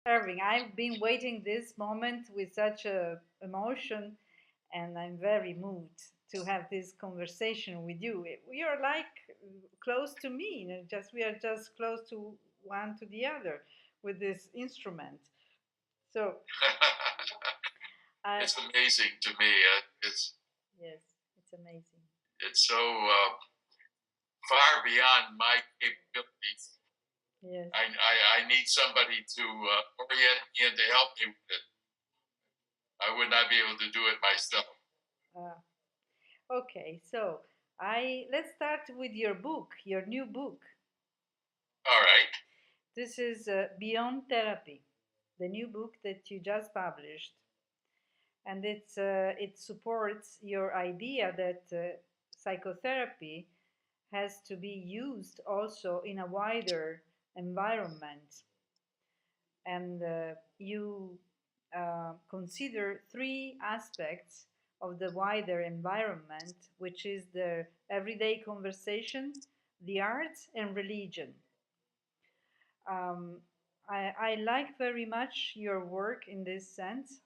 Irving, I've been waiting this moment with such a emotion, and I'm very moved to have this conversation with you. We are like close to me, just we are just close to one to the other with this instrument. So, I It's amazing to me. It's yes, it's amazing. it's so far beyond my capabilities. Yes. I need somebody to orient me and to help me with it. I would not be able to do it myself. Uh, okay, so I let's start with your book, your new book. All right. This is Beyond Therapy, the new book that you just published, and it supports your idea that psychotherapy has to be used also in a wider environment, and you consider three aspects of the wider environment, which is the everyday conversation, the arts, and religion. Um, I like very much your work in this sense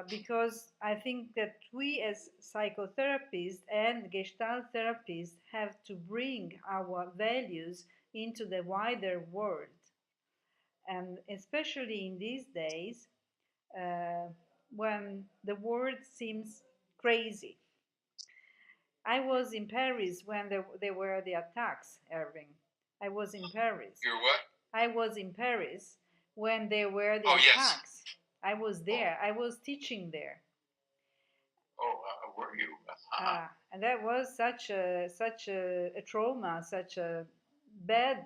because I think that we as psychotherapists and Gestalt therapists have to bring our values into the wider world. And especially in these days uh, when the world seems crazy. I was in Paris when there were the attacks, Erving. I was in Paris. You're what? I was in Paris when there were the Oh, yes. attacks. I was there. I was teaching there. Oh, were you? And that was such a trauma, such a bad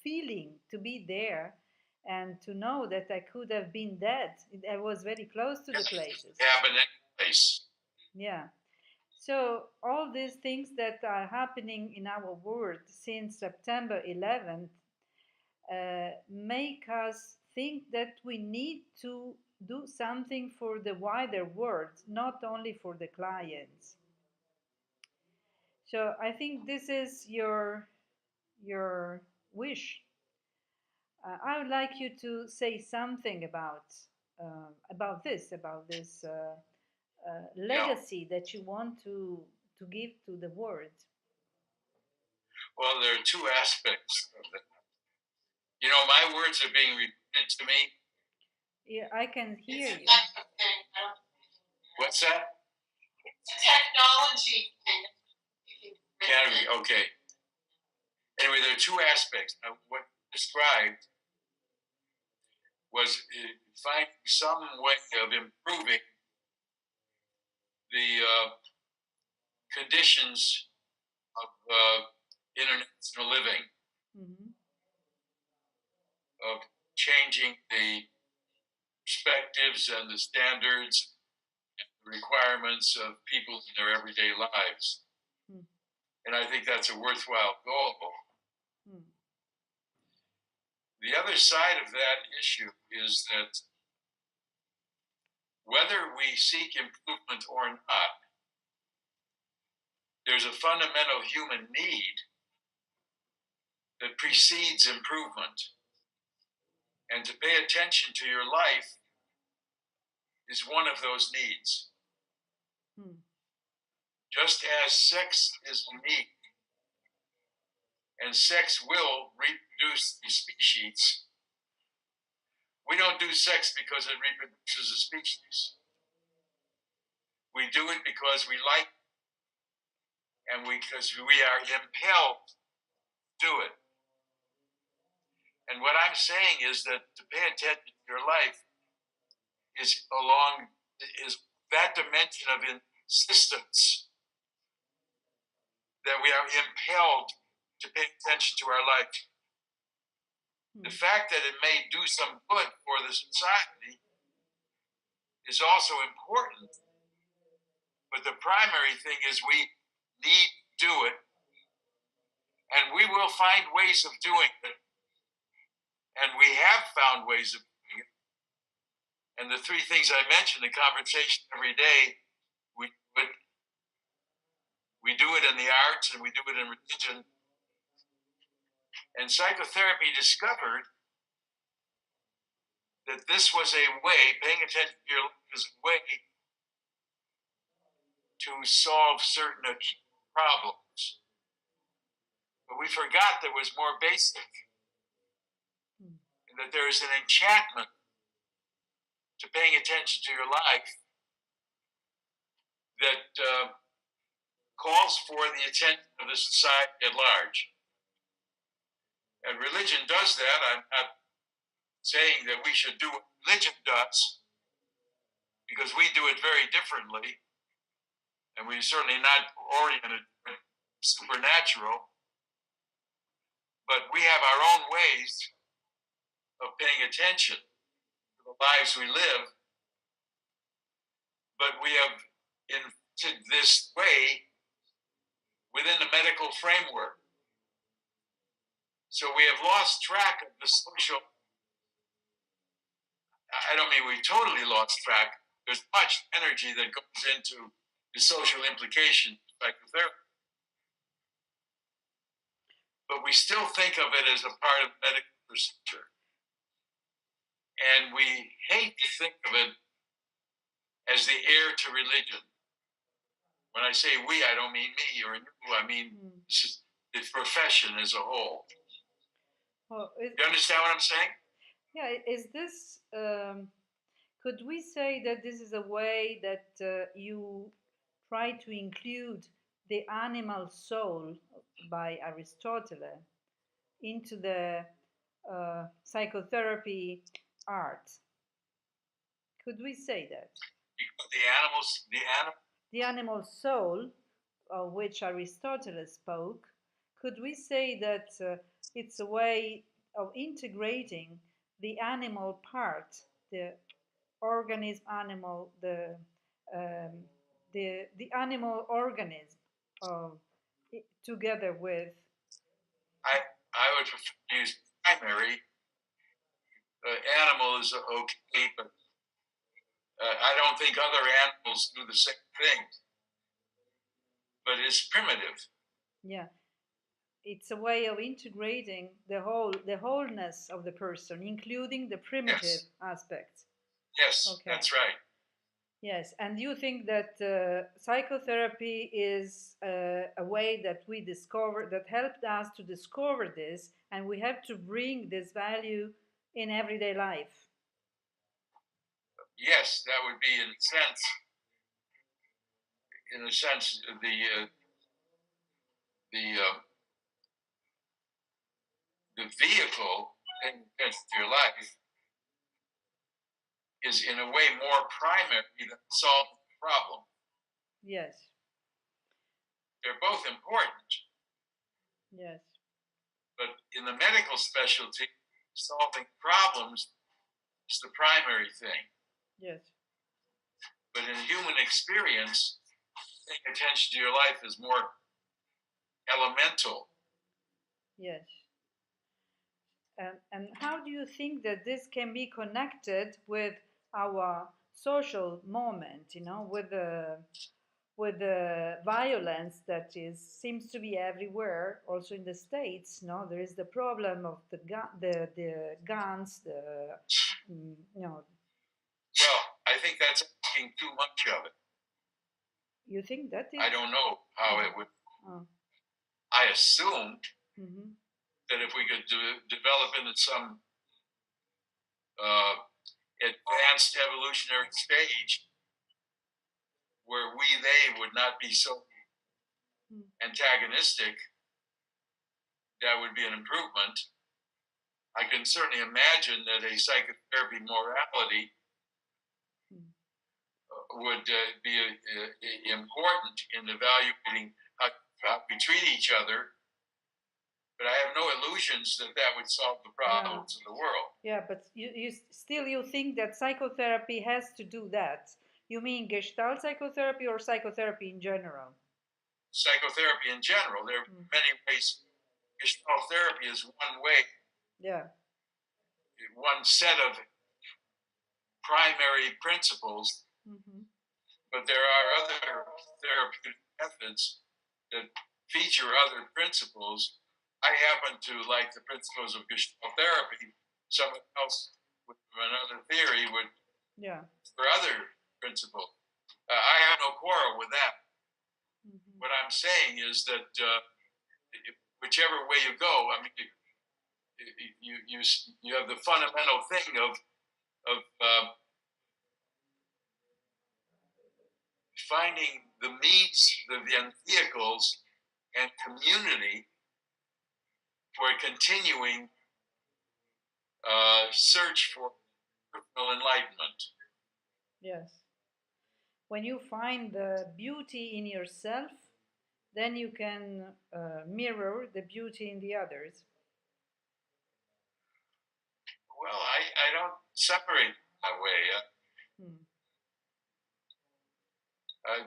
feeling to be there and to know that I could have been dead. I was very close to the places. Happened in place. Yeah. So all these things that are happening in our world since September 11th make us think that we need to do something for the wider world, not only for the clients. So I think this is your wish. I would like you to say something about this legacy that you want to give to the world. Well, there are two aspects of it. You know, my words are being repeated to me. Yeah, I can hear you. What's that? It's a technology thing. Can we? Okay. Anyway, there are two aspects. Now, what described was finding some way of improving the conditions of international living, Mm-hmm. of changing the perspectives and the standards and the requirements of people in their everyday lives. Mm. And I think that's a worthwhile goal. Mm. The other side of that issue is that whether we seek improvement or not, there's a fundamental human need that precedes improvement. And to pay attention to your life is one of those needs. Mm. Just as sex is a need, and sex will reproduce the species, we don't do sex because it reproduces a species. We do it because we like it, and because we are impelled to do it. And what I'm saying is that to pay attention to your life is that dimension of insistence that we are impelled to pay attention to our life. The fact that it may do some good for the society is also important. But the primary thing is we need to do it. And we will find ways of doing it. And we have found ways of doing it. And the three things I mentioned, the conversation every day, we do it in the arts and we do it in religion. And psychotherapy discovered that this was a way, paying attention to your life is a way to solve certain acute problems. But we forgot there was more basic, and that there is an enchantment to paying attention to your life that calls for the attention of the society at large. And religion does that. I'm not saying that we should do what religion does, because we do it very differently, and we're certainly not oriented toward supernatural, but we have our own ways of paying attention to the lives we live, but we have invented this way within the medical framework. So we have lost track of the social. I don't mean we totally lost track. There's much energy that goes into the social implication of psychotherapy. But we still think of it as a part of medical procedure. And we hate to think of it as the heir to religion. When I say we, I don't mean me or you. I mean the profession as a whole. Well, you understand what I'm saying? Yeah, is this, could we say that this is a way that you try to include the animal soul by Aristotle into the psychotherapy art? Could we say that? The animal soul, of which Aristotle spoke, could we say that it's a way of integrating the animal part, the organism animal, the animal organism together with? I would prefer to use primary. Animal is okay, but I don't think other animals do the same thing. But it's primitive. Yeah, it's a way of integrating the wholeness of the person, including the primitive aspects. Yes, okay. That's right. Yes, and you think that psychotherapy is a way that we discover, that helped us to discover this, and we have to bring this value in everyday life. Yes, that would be in a sense, the vehicle in your life is in a way more primary than solving the problem. Yes. They're both important. Yes. But in the medical specialty, solving problems is the primary thing. Yes. But in human experience, paying attention to your life is more elemental. Yes. And how do you think that this can be connected with our social moment, with the violence that seems to be everywhere, also in the States? There is the problem of the guns, Well, I think that's asking too much of it. You think that is? I don't know how it would. I assumed that if we could develop into some advanced evolutionary stage where they would not be so antagonistic, that would be an improvement. I can certainly imagine that a psychotherapy morality would be important in evaluating how we treat each other. But I have no illusions that would solve the problems of the world. Yeah, but you think that psychotherapy has to do that? You mean Gestalt psychotherapy or psychotherapy in general? Psychotherapy in general. There are many ways. Gestalt therapy is one way. Yeah. One set of primary principles. But there are other therapeutic methods that feature other principles. I happen to like the principles of Gestalt therapy. Someone else another theory would Yeah. for other principles. I have no quarrel with that. Mm-hmm. What I'm saying is that whichever way you go, I mean, you have the fundamental thing of finding the means, the vehicles, and community for a continuing search for personal enlightenment. Yes. When you find the beauty in yourself, then you can mirror the beauty in the others. Well, I don't separate that way.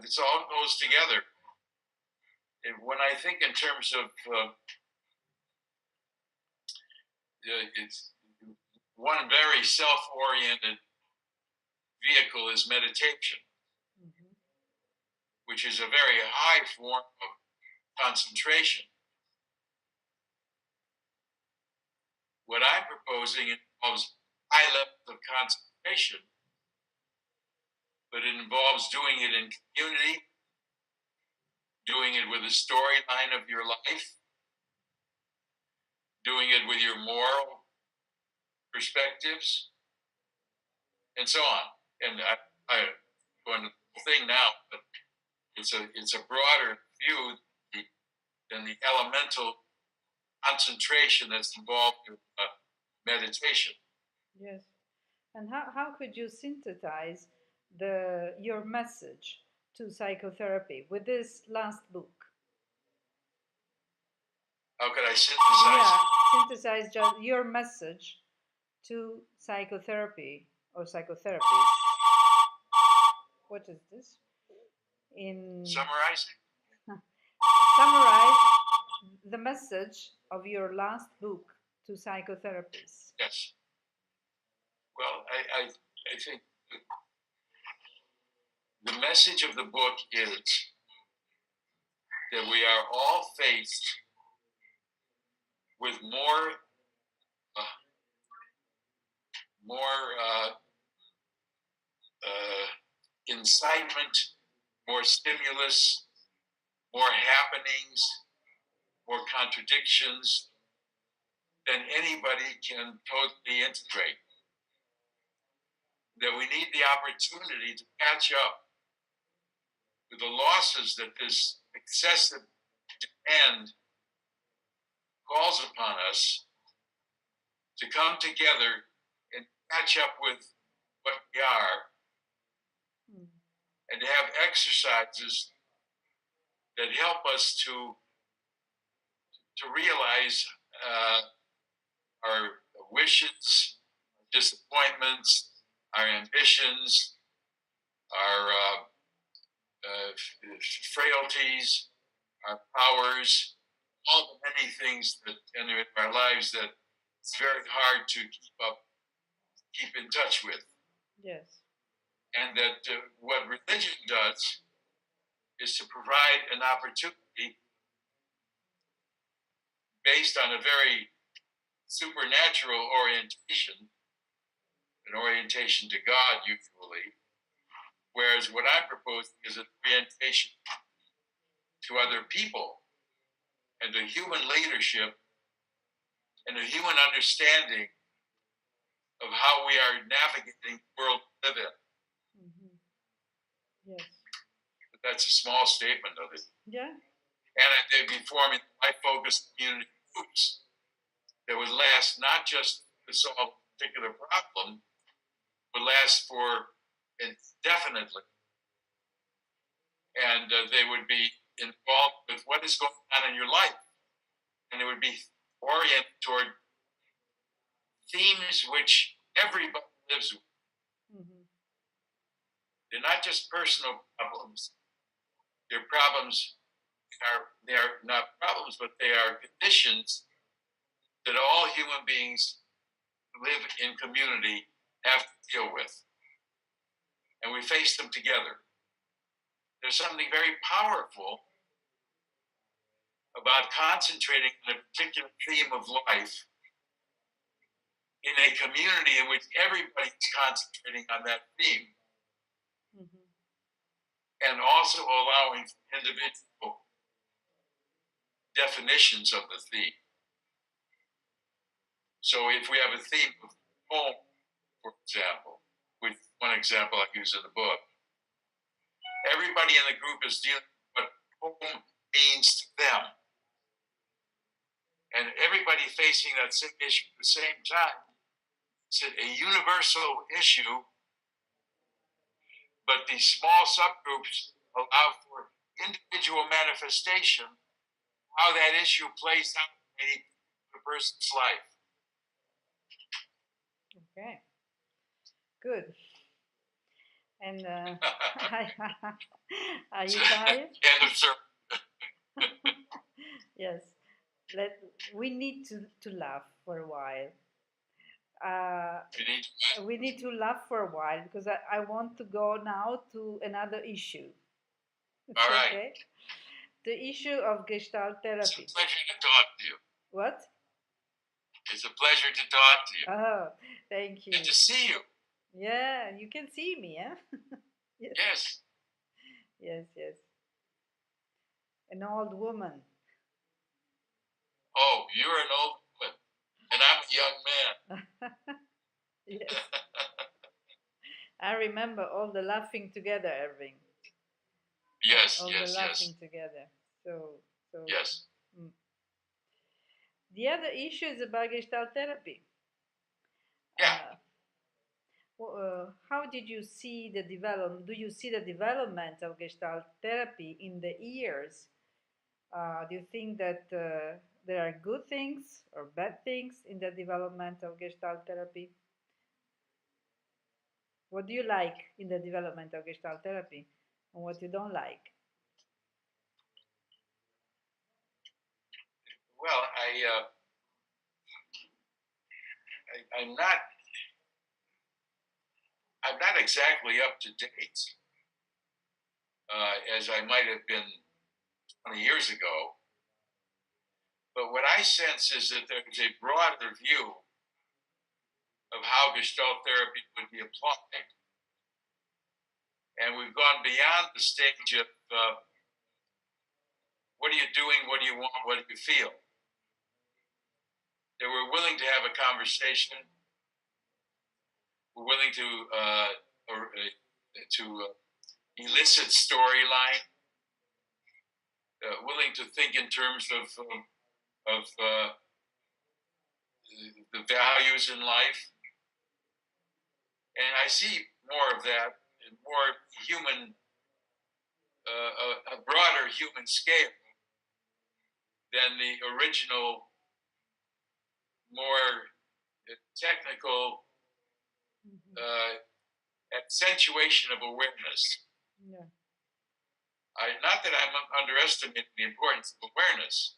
This all goes together. And when I think in terms of it's one very self-oriented vehicle is meditation, which is a very high form of concentration. What I'm proposing involves high levels of concentration, but it involves doing it in community, doing it with a storyline of your life, doing it with your moral perspectives, and so on. And I go into the thing now, but it's a broader view than the elemental concentration that's involved in meditation. Yes. And how could you synthesize your message to psychotherapy with this last book? How could I synthesize? Yeah, synthesize just your message to psychotherapy or psychotherapists. What is this? In Summarizing? Summarize the message of your last book to psychotherapists. Yes. Well, I think the message of the book is that we are all faced with more incitement, more stimulus, more happenings, more contradictions than anybody can totally integrate. That we need the opportunity to catch up with the losses that this excessive demand calls upon us, to come together and catch up with what we are, and to have exercises that help us to realize our wishes, disappointments, our ambitions, our frailties, our powers, all the many things that enter into our lives that it's very hard to keep in touch with. Yes. And that what religion does is to provide an opportunity based on a very supernatural orientation, an orientation to God usually, whereas what I'm proposing is an orientation to other people and to human leadership and a human understanding of how we are navigating the world we live in. Mm-hmm. Yes. But that's a small statement of it. Yeah. And they'd be forming high-focused community groups that would last not just to solve a particular problem, but last for indefinitely. And they would be involved with what is going on in your life. And it would be oriented toward themes which everybody lives with. Mm-hmm. They're not just personal problems. They're problems. They are not problems, but they are conditions that all human beings who live in community have to deal with. And we face them together. There's something very powerful about concentrating on a particular theme of life in a community in which everybody's concentrating on that theme, and also allowing individual definitions of the theme. So if we have a theme of home, for example, with one example I use in the book, everybody in the group is dealing with what home means to them. And everybody facing that same issue at the same time. It's a universal issue, but these small subgroups allow for individual manifestation, how that issue plays out in a person's life. Okay, good. And are you tired? End of sermon. Yes. We need to laugh for a while. We need to laugh for a while because I want to go now to another issue. All right. Okay. The issue of Gestalt therapy. It's a pleasure to talk to you. What? It's a pleasure to talk to you. Oh, thank you. Good to see you. Yeah, you can see me, huh? Yes. Yes. Yes, yes. An old woman. Oh, you're an old woman, and I'm a young man. Yes. I remember all the laughing together, Erving. Yes, all yes, the yes. laughing together. So Yes. The other issue is about Gestalt therapy. Yeah. How did you see the development? Do you see the development of Gestalt therapy in the years? Do you think that there are good things or bad things in the development of Gestalt therapy? What do you like in the development of Gestalt therapy and what you don't like? Well, I'm not exactly up to date as I might have been 20 years ago. But what I sense is that there's a broader view of how Gestalt therapy would be applied. And we've gone beyond the stage of what are you doing, what do you want, what do you feel? That we're willing to have a conversation. We're willing to elicit storyline. Willing to think in terms of the values in life. And I see more of that, more human, a broader human scale than the original, more technical accentuation of awareness. Yeah. Not that I'm underestimating the importance of awareness,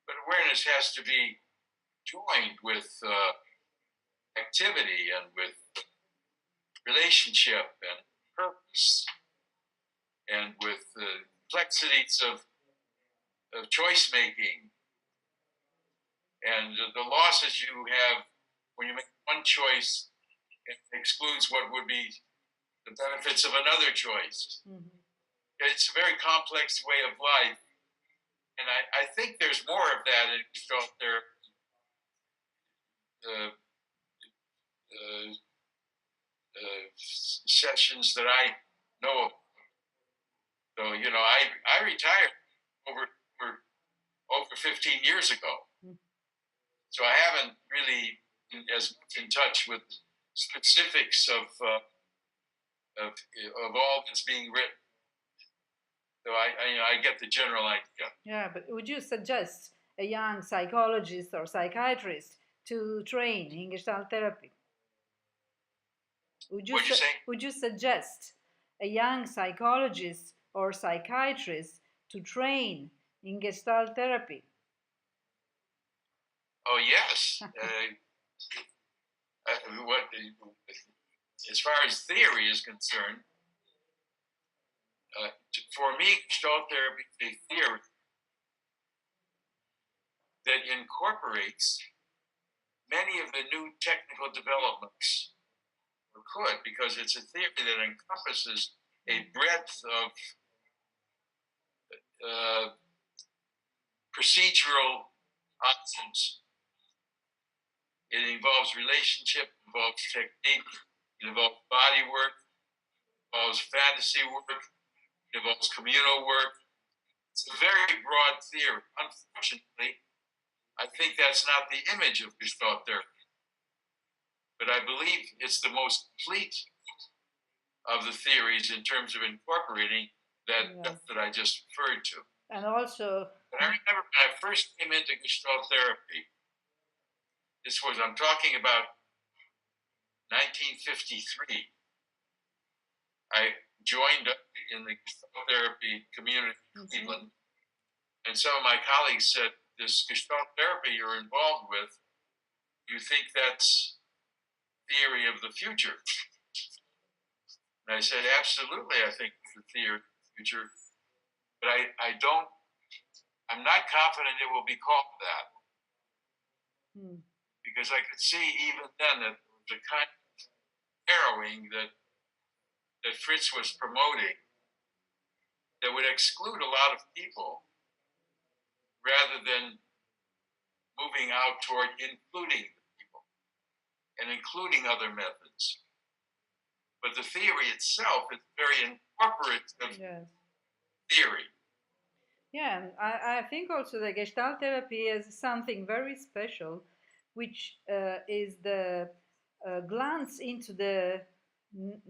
but awareness has to be joined with activity and with relationship and purpose and with the complexities of choice making and the losses you have when you make one choice and excludes what would be the benefits of another choice. It's a very complex way of life. And I think there's more of that in Gestalt therapy. Sessions that I know of. So, I retired over 15 years ago. So I haven't really been as much in touch with specifics of all that's being written. So I get the general idea. Yeah, but would you suggest a young psychologist or psychiatrist to train in Gestalt therapy? Would you suggest a young psychologist or psychiatrist to train in Gestalt therapy? Oh yes. As far as theory is concerned, for me, Gestalt therapy is a theory that incorporates many of the new technical developments, or could, because it's a theory that encompasses a breadth of procedural options. It involves relationship, involves technique, it involves body work, it involves fantasy work, it involves communal work. It's a very broad theory. Unfortunately, I think that's not the image of Gestalt therapy. But I believe it's the most complete of the theories in terms of incorporating that I just referred to. And also, but I remember when I first came into Gestalt therapy, I'm talking about 1953. I joined up in the Gestalt therapy community in Cleveland, and some of my colleagues said, this Gestalt therapy you're involved with, you think that's theory of the future? And I said, absolutely, I think it's the theory of the future, but I'm not confident it will be called that. Because I could see even then that there was a kind of narrowing that Fritz was promoting that would exclude a lot of people rather than moving out toward including the people and including other methods. But the theory itself is very incorporative theory. Yeah, I think also the Gestalt therapy is something very special, which is the glance into the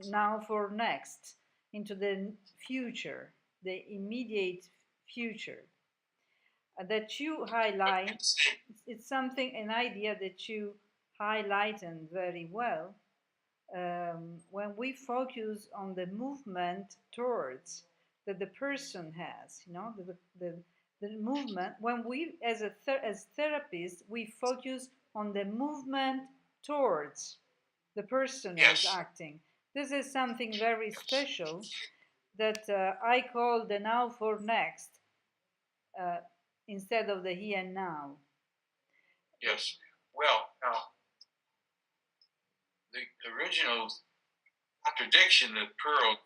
now for next, into the future, the immediate future. That you highlight, it's something, an idea that you highlighted very well. When we focus on the movement towards that the person has, the movement. When we, as therapists, we focus on the movement towards the person is acting. This is something very special that I call the now for next instead of the here and now. Yes. Well, now, the original contradiction that Pearl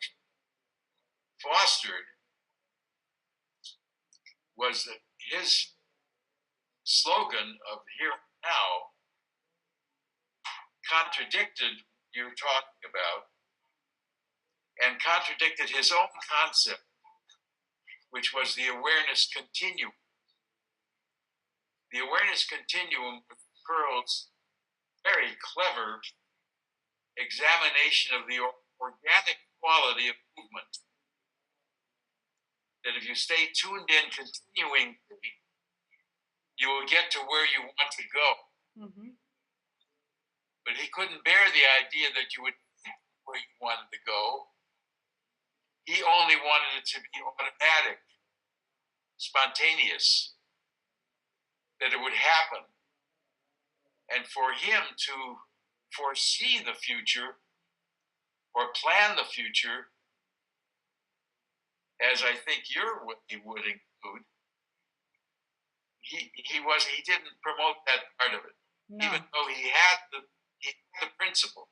fostered was that his slogan of here and now contradicted what you're talking about and contradicted his own concept, which was the awareness continuum. The awareness continuum with Pearl's very clever examination of the organic quality of movement. That if you stay tuned in continuingly, you will get to where you want to go. But he couldn't bear the idea that you would think where you wanted to go. He only wanted it to be automatic, spontaneous, that it would happen. And for him to foresee the future or plan the future, as I think he would include, he didn't promote that part of it, even though he had the principle.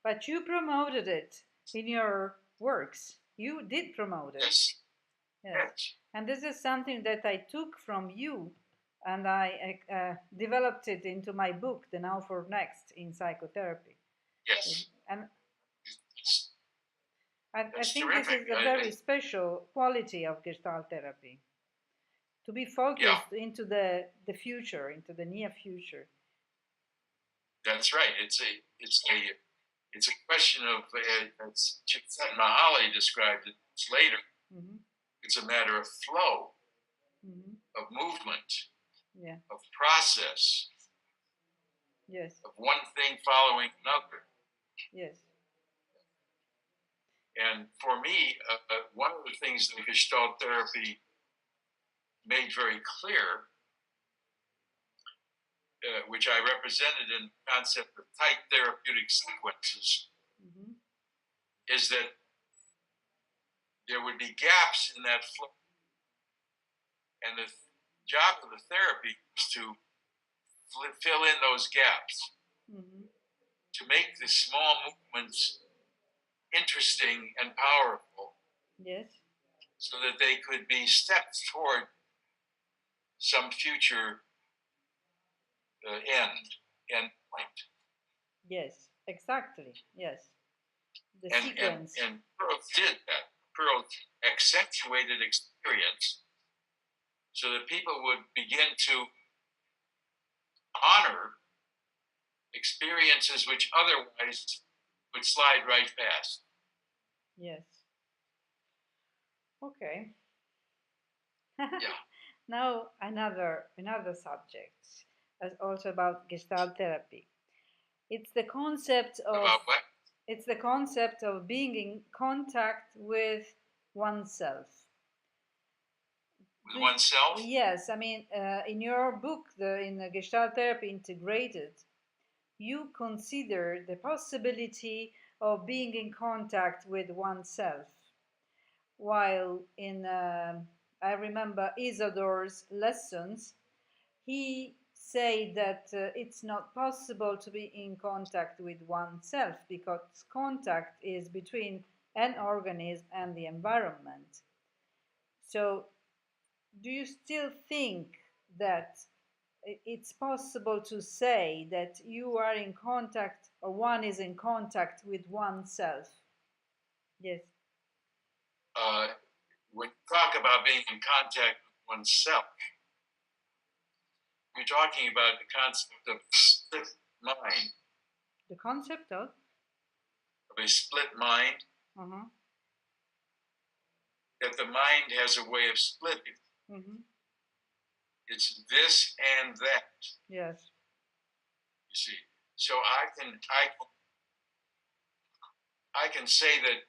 But you promoted it in your works. You did promote it. Yes. And this is something that I took from you, and I developed it into my book, The Now for Next in Psychotherapy. Yes. And I think terrific. This is a very special quality of Gestalt therapy, to be focused into the future, into the near future. That's right. It's a question of, as Csikszentmihalyi described it later, it's a matter of flow, of movement, of process, of one thing following another. Yes. And for me, one of the things that Gestalt therapy made very clear, which I represented in the concept of tight therapeutic sequences, is that there would be gaps in that flow. And the job of the therapy was to fill in those gaps, Mm-hmm. to make the small movements interesting and powerful, Yes. so that they could be steps toward some future end point. Yes. Exactly. Yes. The And sequence. Pearl did that. Pearl accentuated experience so that people would begin to honor experiences which otherwise would slide right past. Yes. Okay. Yeah. Now another subject, also about Gestalt therapy. It's the concept of About what? it's the concept of being in contact with oneself. With oneself? Yes, I mean, in your book, in Gestalt Therapy Integrated, you consider the possibility of being in contact with oneself. While in, I remember Isidore's lessons, he said that it's not possible to be in contact with oneself because contact is between an organism and the environment. So, do you still think that it's possible to say that you are in contact or one is in contact with oneself? Yes. When you talk about being in contact with oneself, you're talking about the concept of split mind, The concept of? of a split mind, Uh-huh. that the mind has a way of splitting. Mm-hmm. It's this and that, Yes. you see. So I can say that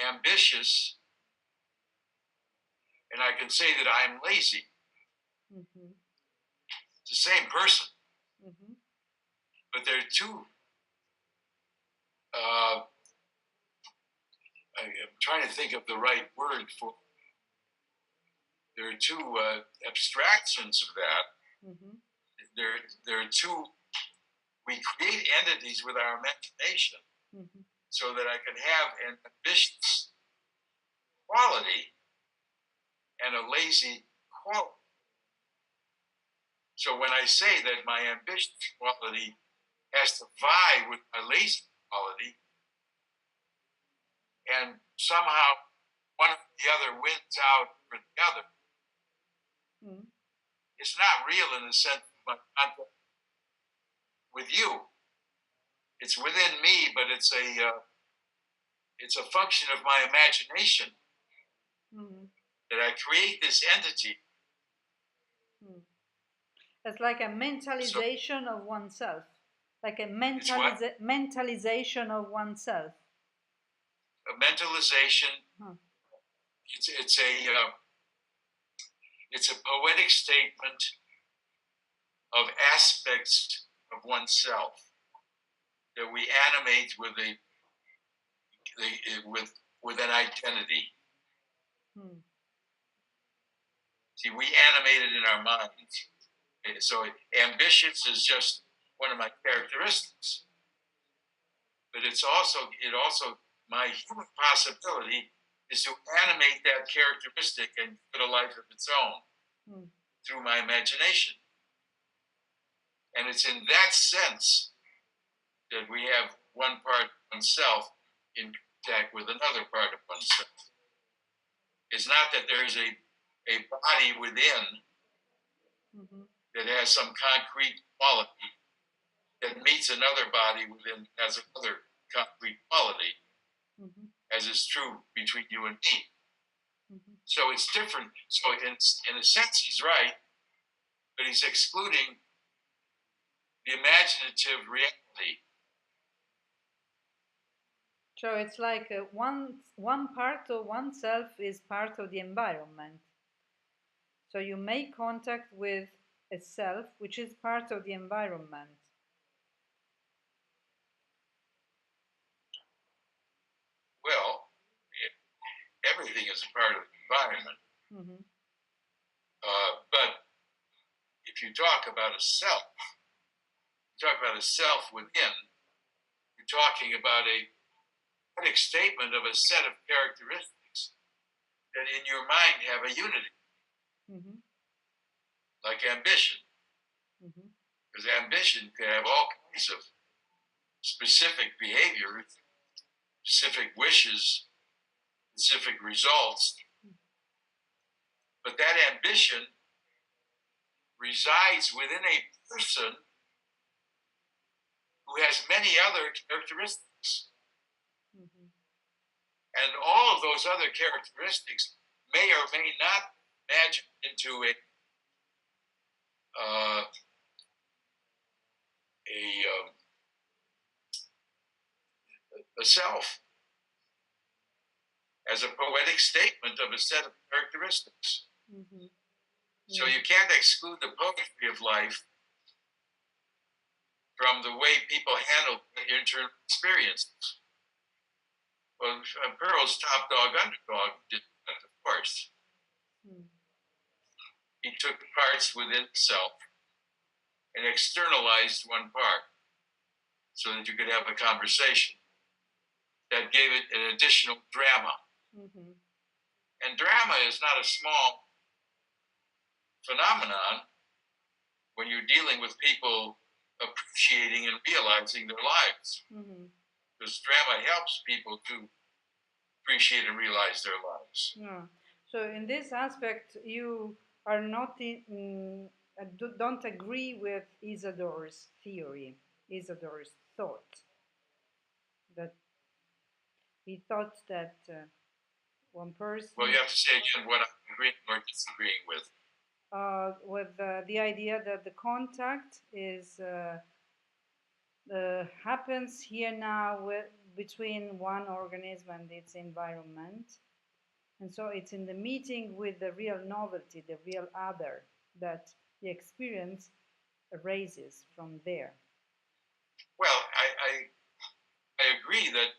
ambitious, and I can say that I'm lazy. Mm-hmm. It's the same person, Mm-hmm. but they're two. I'm trying to think of the right word for. There are two abstractions of that. Mm-hmm. There are two. We create entities with our imagination, Mm-hmm. so that I can have an ambitious quality and a lazy quality. So when I say that my ambitious quality has to vie with my lazy quality, and somehow one or the other wins out for the other, Mm-hmm. it's not real in the sense of my contact with you. It's within me, but it's a function of my imagination, Mm-hmm. that I create this entity. It's like a So mentalization of oneself, like a it's what? mentalization of oneself. A mentalization. Huh. It's a poetic statement of aspects of oneself that we animate with an identity. Hmm. See, we animate it in our minds. So ambitious is just one of my characteristics, but it also my human possibility is to animate that characteristic and put a life of its own through my imagination. And it's in that sense that we have one part of oneself in contact with another part of oneself. It's not that there's a body within that has some concrete quality that meets another body within that has another concrete quality, as is true between you and me. So it's different. So in a sense, he's right, but he's excluding the imaginative reality. So it's like one part of oneself is part of the environment. So you make contact with a self which is part of the environment. Well, everything is a part of the environment. Mm-hmm. But if you talk about a self, you talk about a self within, you're talking about a poetic statement of a set of characteristics that in your mind have a unity, like ambition. Because ambition can have all kinds of specific behavior, specific wishes, specific results. But that ambition resides within a person who has many other characteristics. And all of those other characteristics may or may not match into a self as a poetic statement of a set of characteristics. So you can't exclude the poetry of life from the way people handle internal experiences. Well, Pearl's top dog underdog did that, of course. He took parts within himself and externalized one part so that you could have a conversation. That gave it an additional drama. And drama is not a small phenomenon when you're dealing with people appreciating and realizing their lives. Because drama helps people to appreciate and realize their lives. So in this aspect, you are not don't agree with Isidore's theory, Isidore's thought, that he thought that one person. Well, you have to say again what I'm agreeing or disagreeing with. With the idea that the contact is happens here now between one organism and its environment, and so it's in the meeting with the real novelty, the real other, that the experience arises from there. Well, I agree that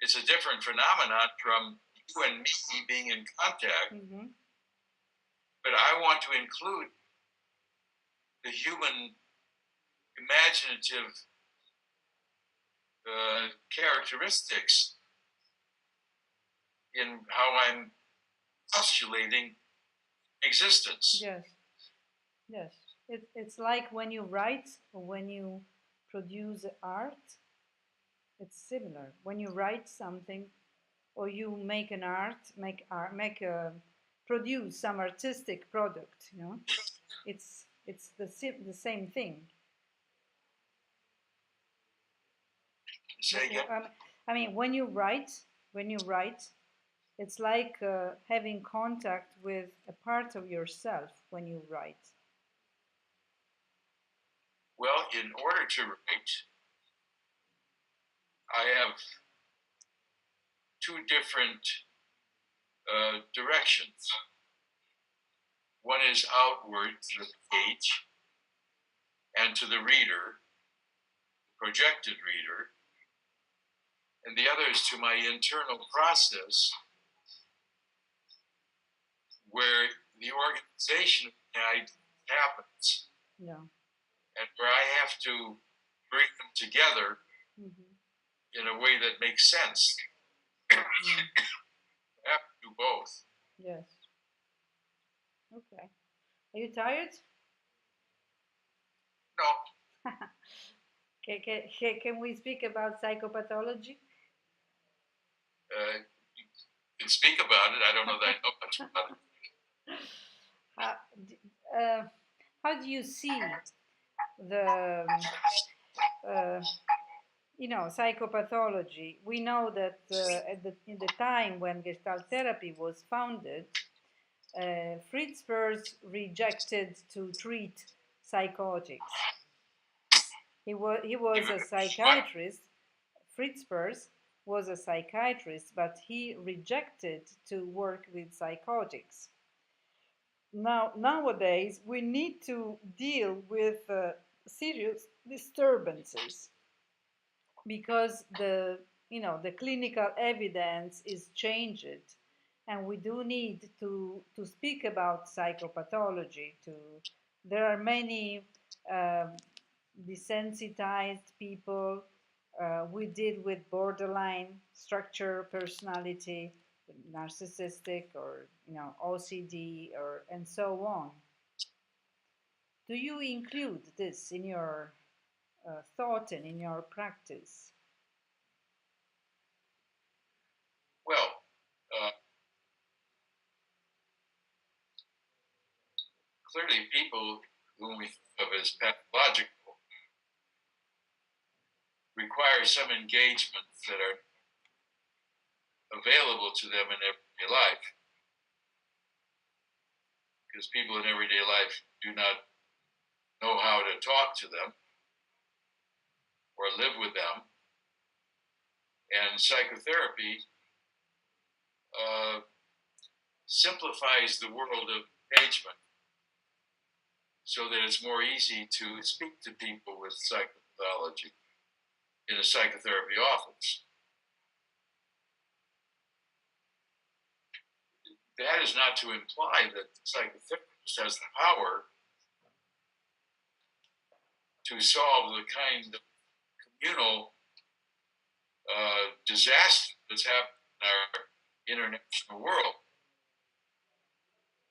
it's a different phenomenon from you and me being in contact, but I want to include the human imaginative characteristics in how I'm postulating existence. Yes. It's like when you write or when you produce art, it's similar. When you write something or you make an art, produce some artistic product, it's the same thing. Say again? I mean, when you write, it's like having contact with a part of yourself when you write. Well, in order to write, I have two different directions. One is outward to the page and to the reader, projected reader, and the other is to my internal process, where the organization of the ideas happens, and where I have to bring them together in a way that makes sense. I have to do both. Yes. Okay. Are you tired? No. Can we speak about psychopathology? You can speak about it. I don't know that I know much about it. How do you see the psychopathology? We know that in the time when Gestalt therapy was founded, Fritz Perls rejected to treat psychotics. He was a psychiatrist. Fritz Perls was a psychiatrist, but he rejected to work with psychotics. Nowadays, we need to deal with serious disturbances because the clinical evidence is changed, And we do need to speak about psychopathology. There are many desensitized people. We deal with borderline structure personality, narcissistic, or OCD, or and so on. Do you include this in your thought and in your practice? Well, clearly people whom we think of as pathological require some engagements that are available to them in everyday life. Because people in everyday life do not know how to talk to them or live with them. And psychotherapy simplifies the world of engagement so that it's more easy to speak to people with psychopathology in a psychotherapy office. That is not to imply that the psychotherapist has the power to solve the kind of communal disaster that's happened in our international world.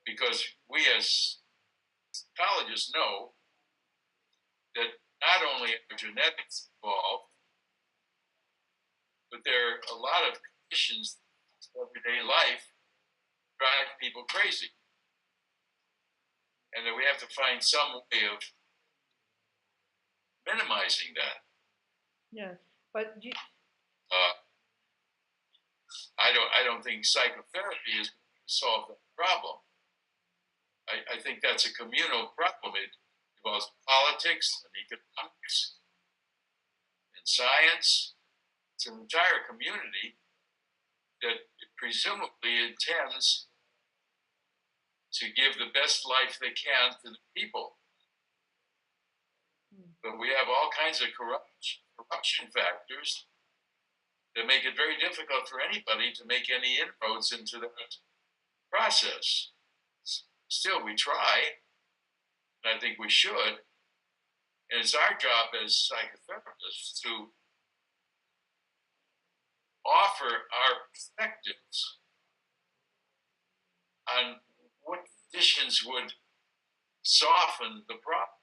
Because we as psychologists know that not only are genetics involved, but there are a lot of conditions in everyday life drive people crazy. And that we have to find some way of minimizing that. Yeah, but I don't think psychotherapy is going to solve that problem. I think that's a communal problem. It involves politics and economics and science. It's an entire community that presumably intends to give the best life they can to the people. But we have all kinds of corruption factors that make it very difficult for anybody to make any inroads into that process. Still, we try, and I think we should. And it's our job as psychotherapists to offer our perspectives on what conditions would soften the problem.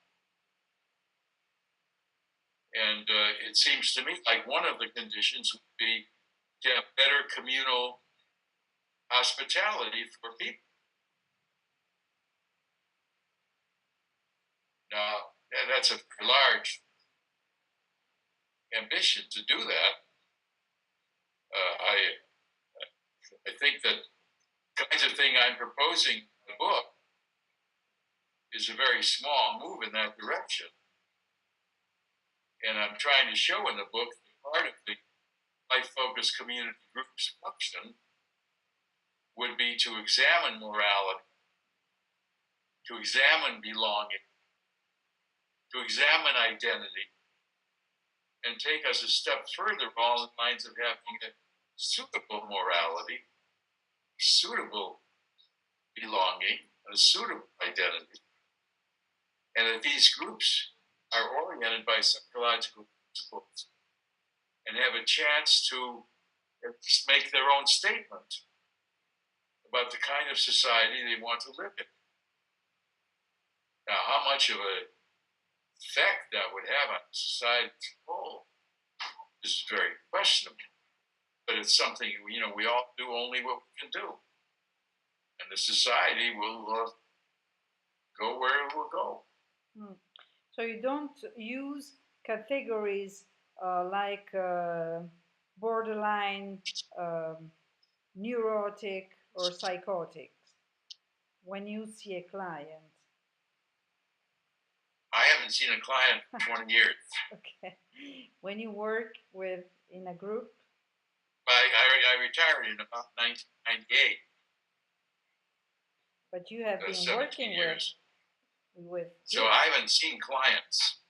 And it seems to me like one of the conditions would be to have better communal hospitality for people. Now, that's a large ambition to do that. I think that the kinds of thing I'm proposing in the book is a very small move in that direction. And I'm trying to show in the book that part of the life-focused community group's function would be to examine morality, to examine belonging, to examine identity, and take us a step further along the lines of having a suitable morality, suitable belonging, a suitable identity. And that these groups are oriented by psychological principles and have a chance to make their own statement about the kind of society they want to live in. Now, how much of an effect that would have on society as a whole is very questionable. But it's something, we all do only what we can do. And the society will go where it will go. So you don't use categories like borderline, neurotic, or psychotic when you see a client. I haven't seen a client for 20 years. Okay. When you work in a group? I retired in about 1998. But you have been working with so I haven't seen clients.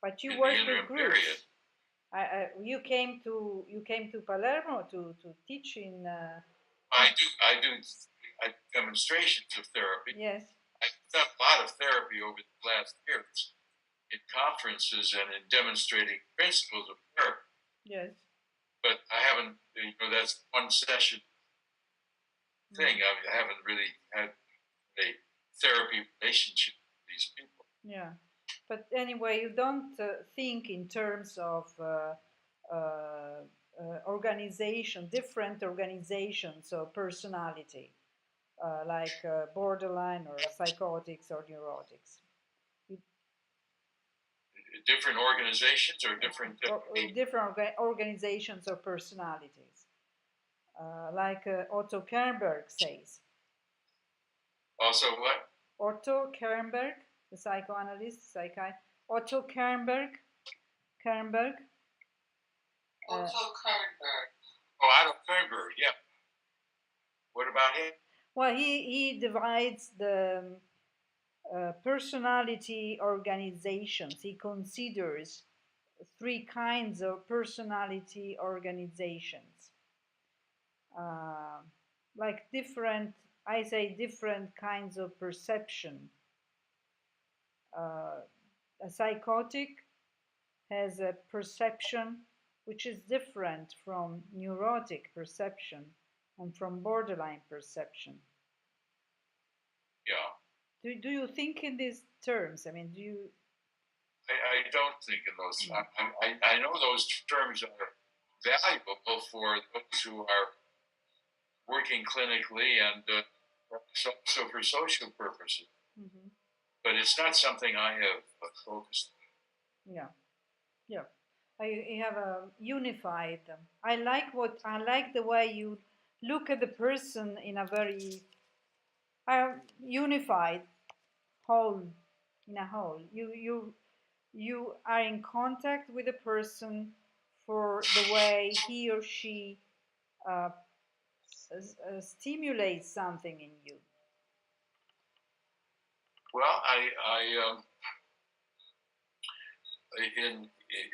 But you work with groups. You came to Palermo to teach in I do demonstrations of therapy. Yes. I've done a lot of therapy over the last years in conferences and in demonstrating principles of therapy. Yes. But I haven't, that's one session thing. I haven't really had a therapy relationship with these people. Yeah. But anyway, you don't think in terms of organization, different organizations or personality, like borderline or psychotics or neurotics. Different organizations or different organizations or personalities, like Otto Kernberg says. Also, what? Otto Kernberg, the psychoanalyst, Otto Kernberg. Otto Kernberg. Oh, Otto Kernberg, yeah. What about him? Well, he divides the personality organizations. He considers three kinds of personality organizations, like different kinds of perception. A psychotic has a perception which is different from neurotic perception and from borderline perception. Yeah. Do you think in these terms? I mean, do you? I don't think in those. I know those terms are valuable for those who are working clinically and also for social purposes. Mm-hmm. But it's not something I have focused on. Yeah, yeah. You have a unified. I like the way you look at the person in a very unified whole. In a whole, you are in contact with a person for the way he or she stimulates something in you. Well,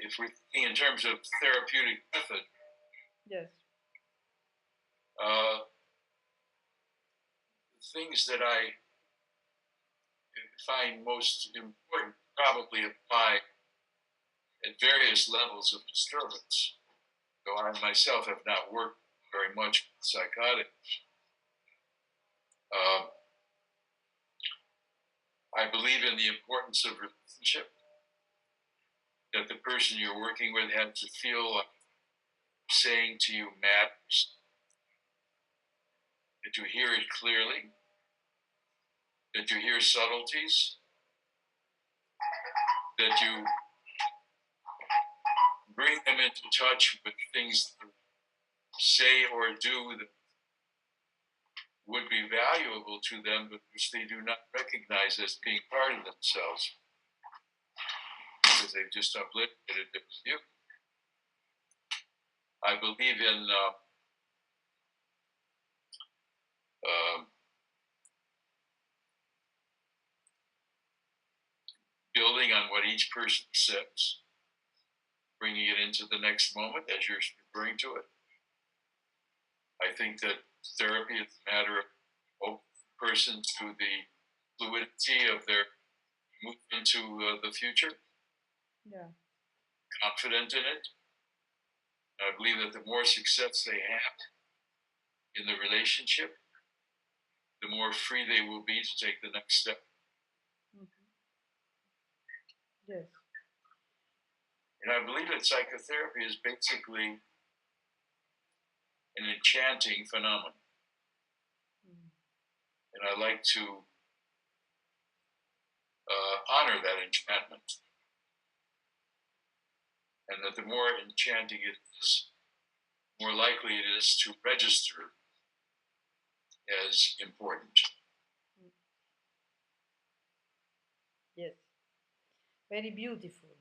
if we're thinking in terms of therapeutic method, yes, things that I find most important probably apply at various levels of disturbance. Though I myself have not worked very much with psychotics. I believe in the importance of relationship, that the person you're working with has to feel like saying to you matters, that you hear it clearly, that you hear subtleties, that you bring them into touch with things that say or do that would be valuable to them, but which they do not recognize as being part of themselves because they've just obliterated it with you. I believe in building on what each person says, bringing it into the next moment as you're referring to it. I think that therapy is a matter of opening the person to the fluidity of their move into the future. Yeah. Confident in it. I believe that the more success they have in the relationship, the more free they will be to take the next step. Mm-hmm. Yes. And I believe that psychotherapy is basically an enchanting phenomenon. Mm. And I like to honor that enchantment. And that the more enchanting it is, more likely it is to register as important. Yes. Very beautiful.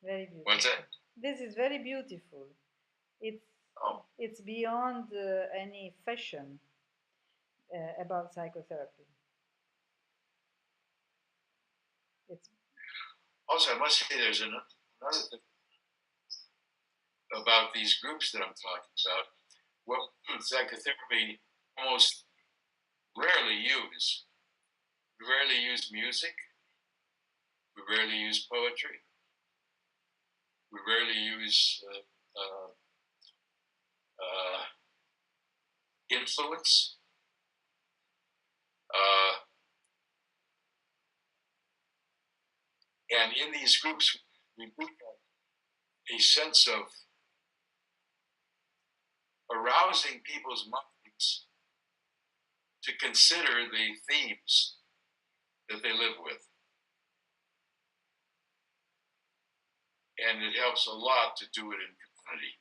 Very beautiful. What's that? This is very beautiful. It's beyond any fashion about psychotherapy. Also, I must say there's another thing about these groups that I'm talking about. what psychotherapy almost rarely use. We rarely use music. We rarely use poetry. We rarely use influence. And in these groups, we do have a sense of arousing people's minds to consider the themes that they live with. And it helps a lot to do it in community,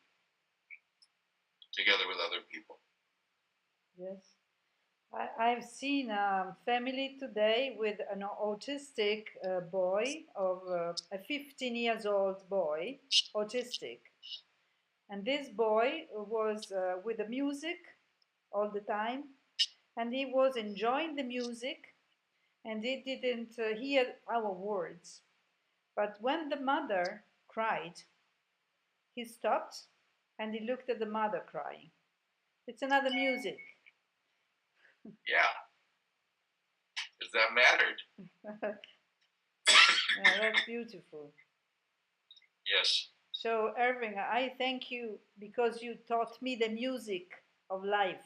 together with other people. Yes. I've seen a family today with an autistic boy of a 15 years old boy, autistic. And this boy was with the music all the time, and he was enjoying the music, and he didn't hear our words. But when the mother cried, he stopped and he looked at the mother crying. It's another music. Yeah, because that mattered. Yeah, that's beautiful. Yes. So, Erving, I thank you because you taught me the music of life.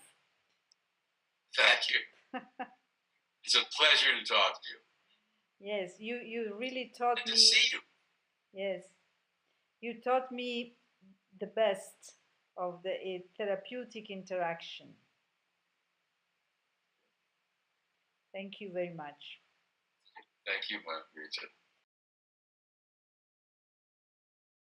Thank you. It's a pleasure to talk to you. Yes, you really taught And me. to see you. Yes, you taught me the best of the therapeutic interaction. Thank you very much. Thank you, Margherita.